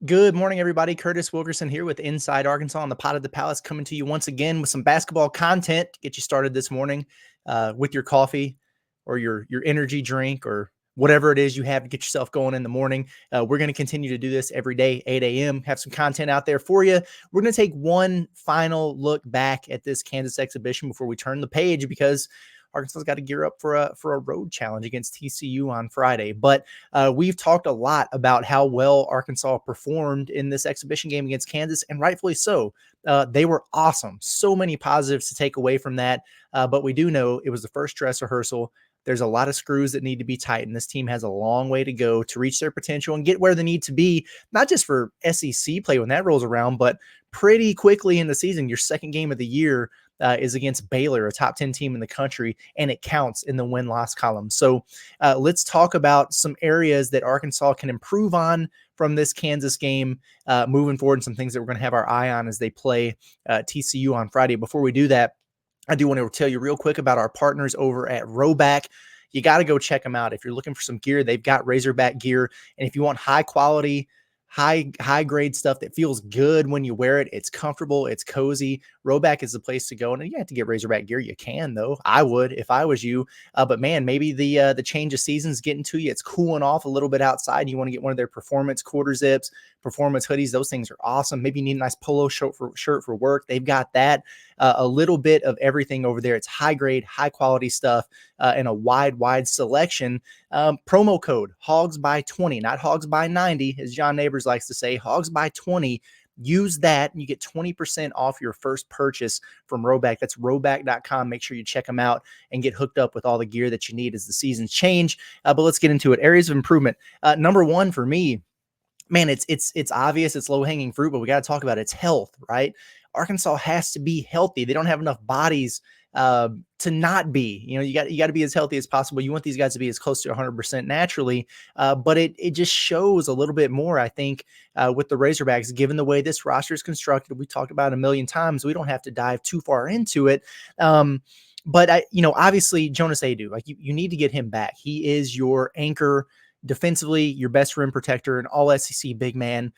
Good morning, everybody. Curtis Wilkerson here with Inside Arkansas on the Pot of the Palace, coming to you once again with some basketball content to get you started this morning with your coffee or your energy drink or whatever it is you have to get yourself going in the morning. We're going to continue to do this every day, 8 a.m., have some content out there for you. We're going to take one final look back at this Kansas exhibition before we turn the page because Arkansas's got to gear up for a road challenge against TCU on Friday. But we've talked a lot about how well Arkansas performed in this exhibition game against Kansas, and rightfully so. They were awesome. So many positives to take away from that. But we do know it was the first dress rehearsal. There's a lot of screws that need to be tightened. This team has a long way to go to reach their potential and get where they need to be, not just for SEC play when that rolls around, but pretty quickly in the season. Your second game of the year is against Baylor, a top 10 team in the country, and it counts in the win-loss column. So let's talk about some areas that Arkansas can improve on from this Kansas game moving forward, and some things that we're going to have our eye on as they play TCU on Friday. Before we do that, I do want to tell you real quick about our partners over at Razorback. You got to go check them out. If you're looking for some gear, they've got Razorback gear. And if you want high quality, high grade stuff that feels good when you wear it, it's comfortable, it's cozy, Razorback is the place to go. And you have to get Razorback gear. You can, though. I would if I was you. But man, maybe the change of season's getting to you. It's cooling off a little bit outside. You want to get one of their performance quarter zips, performance hoodies. Those things are awesome. Maybe you need a nice polo shirt for work. They've got that. A little bit of everything over there. It's high grade, high quality stuff, and a wide selection. Promo code Hogs by 20, not Hogs by 90, as John Neighbors likes to say. Hogs by 20. Use that and you get 20% off your first purchase from Razorback. That's razorbacks.com. Make sure you check them out and get hooked up with all the gear that you need as the seasons change. But let's get into it. Areas of improvement. Number one for me, man, it's obvious, it's low-hanging fruit, but we got to talk about its health, right? Arkansas has to be healthy. They don't have enough bodies to not be. You got to be as healthy as possible. You want these guys to be as close to 100% naturally, but it just shows a little bit more, I think, with the Razorbacks, given the way this roster is constructed. We talked about it a million times. We don't have to dive too far into it. But obviously Jonas Adu, like you need to get him back. He is your anchor defensively, your best rim protector, an all SEC big man.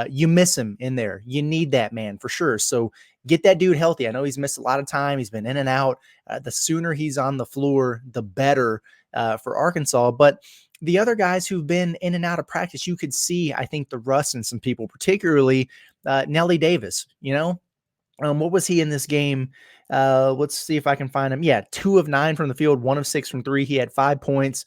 You miss him in there. You need that man for sure. So get that dude healthy. I know he's missed a lot of time. He's been in and out. The sooner he's on the floor, the better for Arkansas. But the other guys who've been in and out of practice, you could see, I think, the rust in some people, particularly Nelly Davis. What was he in this game? Let's see if I can find him. Yeah, 2 of 9 from the field, 1 of 6 from 3. He had 5 points,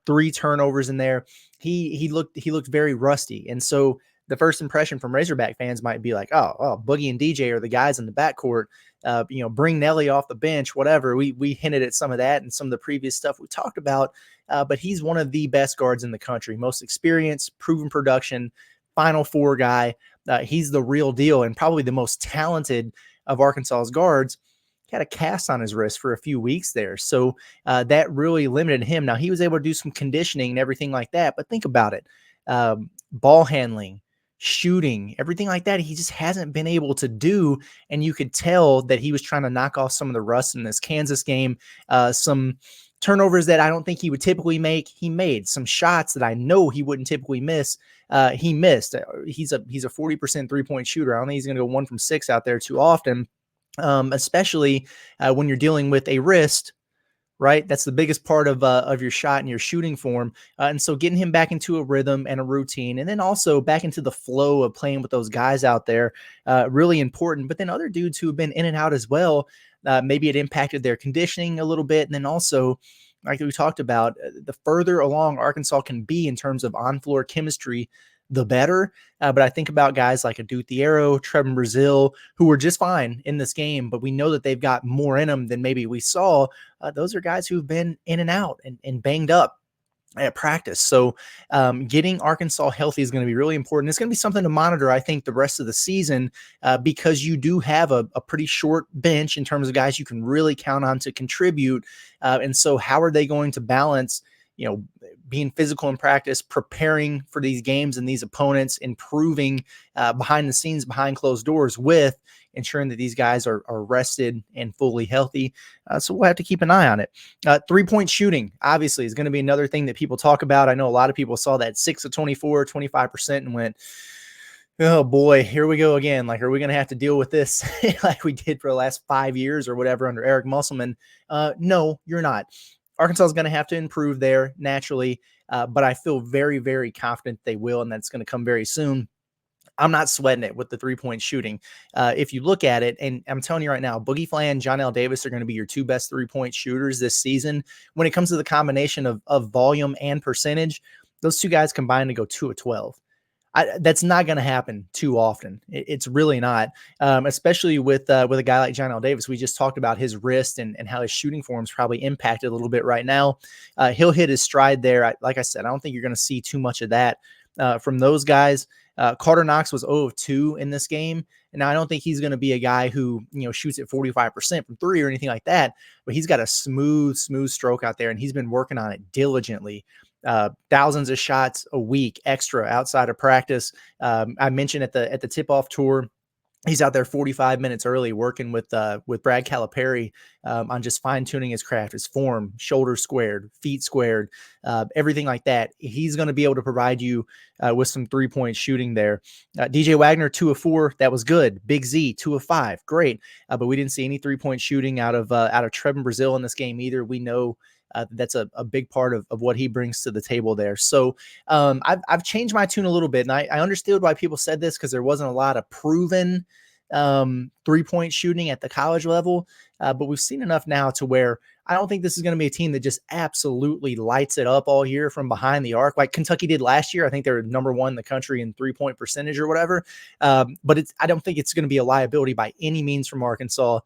3 turnovers in there. He looked very rusty. And so the first impression from Razorback fans might be like, oh, Boogie and DJ are the guys in the backcourt. Bring Nelly off the bench, whatever. We hinted at some of that and some of the previous stuff we talked about. But he's one of the best guards in the country, most experienced, proven production, Final Four guy. He's the real deal and probably the most talented of Arkansas's guards. He had a cast on his wrist for a few weeks there. So that really limited him. Now, he was able to do some conditioning and everything like that, but think about it. Ball handling, shooting, everything like that, he just hasn't been able to do. And you could tell that he was trying to knock off some of the rust in this Kansas game. Some turnovers that I don't think he would typically make, he made. Some shots that I know he wouldn't typically miss, he missed. He's a 40% 3-point shooter. I don't think he's going to go 1 from 6 out there too often, especially when you're dealing with a wrist, right? That's the biggest part of your shot and your shooting form. And so getting him back into a rhythm and a routine, and then also back into the flow of playing with those guys out there, really important. But then other dudes who have been in and out as well, maybe it impacted their conditioning a little bit. And then also, like we talked about, the further along Arkansas can be in terms of on-floor chemistry, the better. But I think about guys like Adu Thiero, Trevin Brazil, who were just fine in this game, but we know that they've got more in them than maybe we saw. Those are guys who've been in and out and banged up at practice. So getting Arkansas healthy is going to be really important. It's going to be something to monitor, I think, the rest of the season because you do have a pretty short bench in terms of guys you can really count on to contribute. And so how are they going to balance, being physical in practice, preparing for these games and these opponents, improving behind the scenes, behind closed doors, with ensuring that these guys are rested and fully healthy. So we'll have to keep an eye on it. 3-point shooting, obviously, is going to be another thing that people talk about. I know a lot of people saw that 6 of 24, 25% and went, Oh boy, here we go again. Like, are we going to have to deal with this like we did for the last 5 years or whatever under Eric Musselman? No, you're not. Arkansas is going to have to improve there naturally, but I feel very, very confident they will, and that's going to come very soon. I'm not sweating it with the 3-point shooting. If you look at it, and I'm telling you right now, Boogie Flan, John L. Davis are going to be your two best 3-point shooters this season. When it comes to the combination of volume and percentage, those two guys combined to go 2 of 12. That's not going to happen too often. It's really not, especially with a guy like John L. Davis. We just talked about his wrist and how his shooting form is probably impacted a little bit right now. He'll hit his stride there. Like I said, I don't think you're going to see too much of that from those guys. Carter Knox was 0 of 2 in this game. And now I don't think he's going to be a guy who, shoots at 45% from three or anything like that, but he's got a smooth stroke out there, and he's been working on it diligently. Thousands of shots a week extra outside of practice. I mentioned at the tip-off tour, he's out there 45 minutes early working with Brad Calipari on just fine-tuning his craft, his form, shoulders squared, feet squared, everything like that. He's going to be able to provide you with some 3-point shooting there. DJ Wagner, 2 of 4. That was good. Big Z, 2 of 5. Great. But we didn't see any 3-point shooting out of Trevin Brazil in this game either. We know that's a big part of what he brings to the table there. So I've changed my tune a little bit, and I understood why people said this, because there wasn't a lot of proven 3-point shooting at the college level, but we've seen enough now to where I don't think this is going to be a team that just absolutely lights it up all year from behind the arc like Kentucky did last year. I think they're number 1 in the country in 3-point percentage or whatever, but I don't think it's going to be a liability by any means from Arkansas.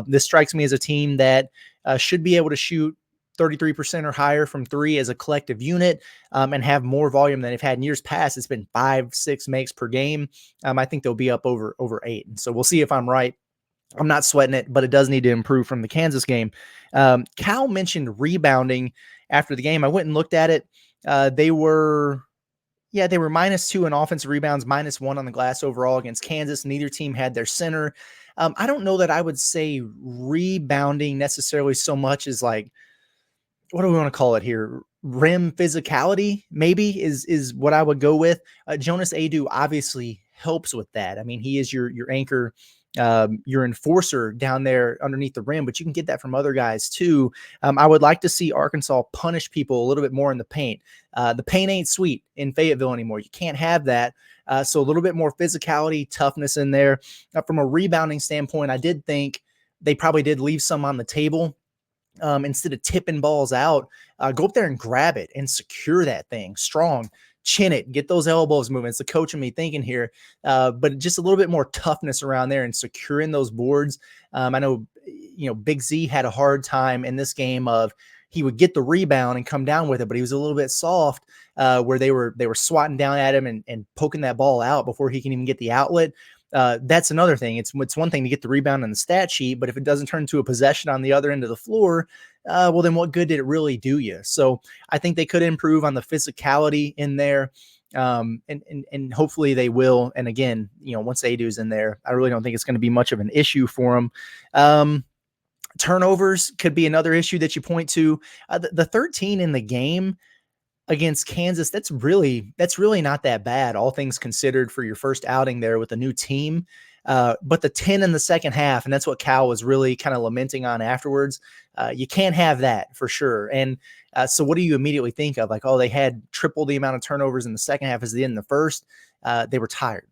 This strikes me as a team that should be able to shoot 33% or higher from three as a collective unit, and have more volume than they've had in years past. It's been 5-6 makes per game. I think they'll be up over 8. And so we'll see if I'm right. I'm not sweating it, but it does need to improve from the Kansas game. Cal mentioned rebounding after the game. I went and looked at it. They were -2 in offensive rebounds, -1 on the glass overall against Kansas. Neither team had their center. I don't know that I would say rebounding necessarily so much as like, what do we want to call it here? Rim physicality, maybe is what I would go with. Jonas Adu obviously helps with that. I mean, he is your anchor, your enforcer down there underneath the rim, but you can get that from other guys too. I would like to see Arkansas punish people a little bit more in the paint. The paint ain't sweet in Fayetteville anymore. You can't have that. So a little bit more physicality, toughness in there. From a rebounding standpoint, I did think they probably did leave some on the table. Instead of tipping balls out, go up there and grab it and secure that thing strong, chin it, get those elbows moving. It's the coach and me thinking here, but just a little bit more toughness around there and securing those boards. I know, Big Z had a hard time in this game of he would get the rebound and come down with it, but he was a little bit soft where they were swatting down at him and poking that ball out before he can even get the outlet. That's another thing. It's one thing to get the rebound on the stat sheet, but if it doesn't turn into a possession on the other end of the floor, well, then what good did it really do you? So I think they could improve on the physicality in there, and hopefully they will. And again, once Adu's in there, I really don't think it's going to be much of an issue for them. Turnovers could be another issue that you point to. The 13 in the game against Kansas, that's really not that bad, all things considered, for your first outing there with a new team. But the 10 in the second half, and that's what Cal was really kind of lamenting on afterwards. You can't have that for sure. And so what do you immediately think of? Like, oh, they had triple the amount of turnovers in the second half as they did in the first. They were tired.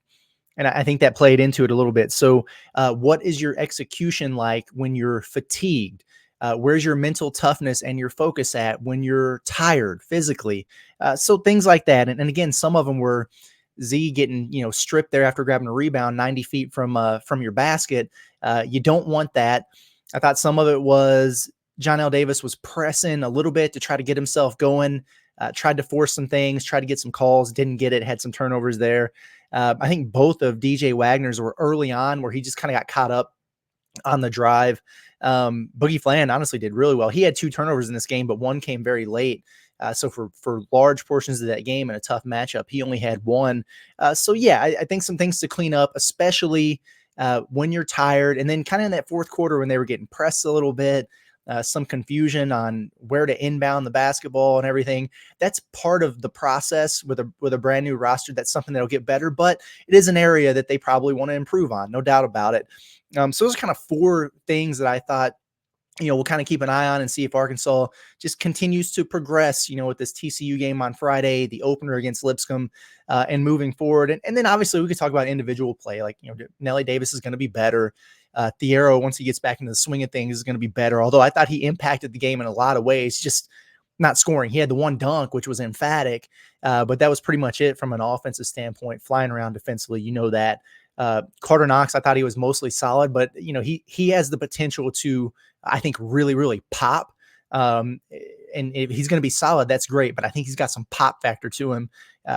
And I think that played into it a little bit. So what is your execution like when you're fatigued? Where's your mental toughness and your focus at when you're tired physically? So things like that. And again, some of them were Z getting, stripped there after grabbing a rebound 90 feet from your basket. You don't want that. I thought some of it was John L. Davis was pressing a little bit to try to get himself going, tried to force some things, tried to get some calls, didn't get it, had some turnovers there. I think both of DJ Wagner's were early on where he just kind of got caught up on the drive. Boogie Flan honestly did really well. He had 2 turnovers in this game, but one came very late. So for large portions of that game in a tough matchup, he only had 1. So yeah, I think some things to clean up, especially when you're tired. And then kind of in that fourth quarter when they were getting pressed a little bit, some confusion on where to inbound the basketball and everything. That's part of the process with a brand new roster. That's something that'll get better, but it is an area that they probably want to improve on, no doubt about it. So those are kind of 4 things that I thought, we'll kind of keep an eye on and see if Arkansas just continues to progress, with this TCU game on Friday, the opener against Lipscomb, and moving forward. And then obviously we could talk about individual play. Like, Nelly Davis is going to be better. Thiero, once he gets back into the swing of things, is going to be better. Although I thought he impacted the game in a lot of ways, just not scoring. He had the one dunk, which was emphatic, but that was pretty much it from an offensive standpoint, flying around defensively. That. Carter Knox, I thought he was mostly solid, but he has the potential to, I think, really, really pop. And if he's going to be solid, that's great, but I think he's got some pop factor to him.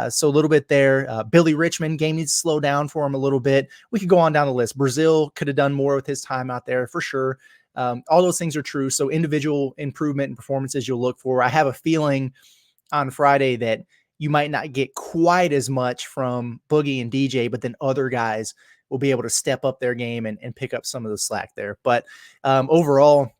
So a little bit there. Billy Richmond, game needs to slow down for him a little bit. We could go on down the list. Brazil could have done more with his time out there for sure. All those things are true. So individual improvement and performances you'll look for. I have a feeling on Friday that you might not get quite as much from Boogie and DJ, but then other guys will be able to step up their game and pick up some of the slack there. But overall,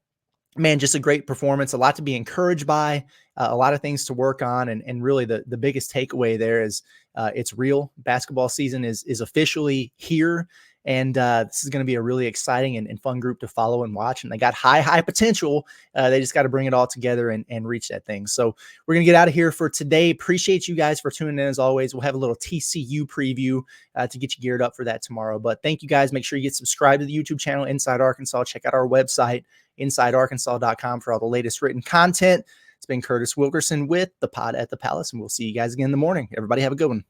man, just a great performance, a lot to be encouraged by, a lot of things to work on. And really the biggest takeaway there is it's real. Basketball season is officially here. And this is going to be a really exciting and fun group to follow and watch. And they got high potential. They just got to bring it all together and reach that thing. So we're going to get out of here for today. Appreciate you guys for tuning in as always. We'll have a little TCU preview to get you geared up for that tomorrow. But thank you guys. Make sure you get subscribed to the YouTube channel, Inside Arkansas. Check out our website, InsideArkansas.com, for all the latest written content. It's been Curtis Wilkerson with the Pod at the Palace, and we'll see you guys again in the morning. Everybody have a good one.